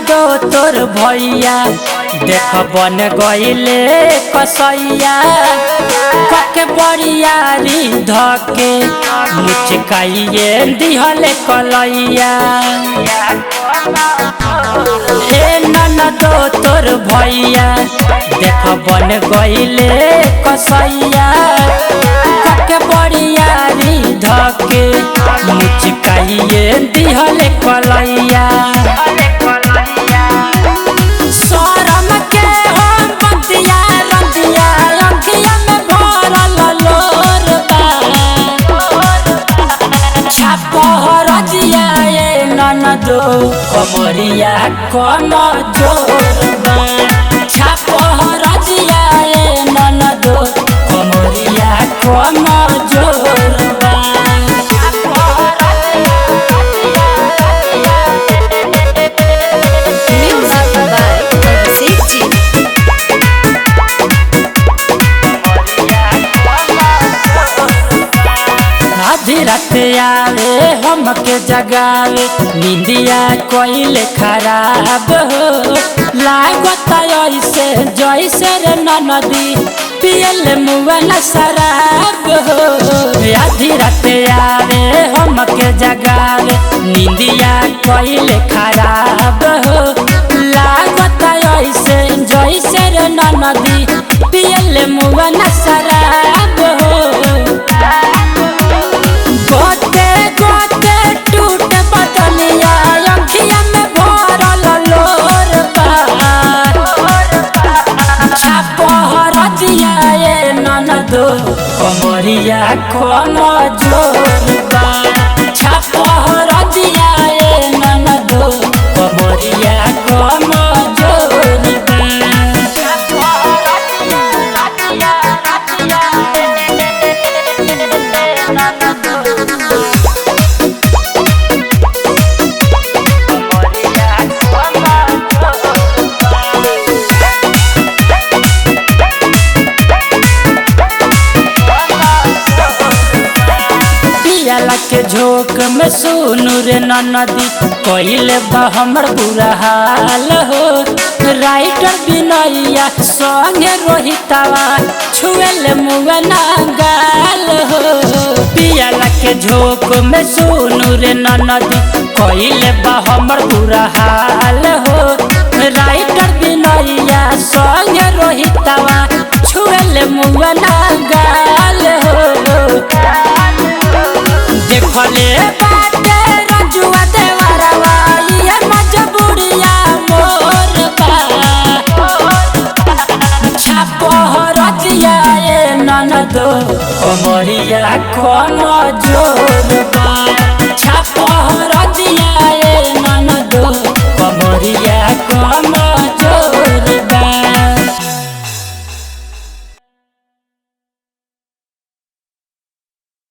दो तोर भैया देख बन गईले कसैया कके बरियारी धके मुचकाइए दिहले कलैया। ए ननदो तोर भैया देख बन गईले कसैया कके बरियारी धके मुचकाइए दिहले कलैया। दो कमरिया कम जोरबा छापहरजिया ननदो कमरिया कम जोरबा। आधी रात आवे हमके जगावे निंदिया कोइले खराब हो लागत ऐसे जैसे रे नदी पियल मुआ न शराब हो। आधी रात आवे हमके जगावे निंदिया कोइले खराब हो लागत ऐसे जैसे रे नदी पियल मुआ न शराब हो। गोते गोते टूट बदनिया अंखिया में भरल लोरबा छापहरजिया ननदो कमरिया कम जोरबा छापहरजिया ननदो कमरिया कम जोरबा। के झोंक में सुनु रे ननदी कइले बा हमर बुरा हाल हो। राइटर बिनैया संगे रोहितवा छुएले मुआ ना गाल हो। पियाला के झोंक में सुनु रे ननदी कइले बा हमर बुरा हाल हो। राइटर बिनैया संगे रोहितवा छुएले मुआ ना गाल हो। देखले बाटे रजुआ देवरवा ये मजबूरिया मोर बा छापहरजिया ननदो कमरिया कम जोरबा।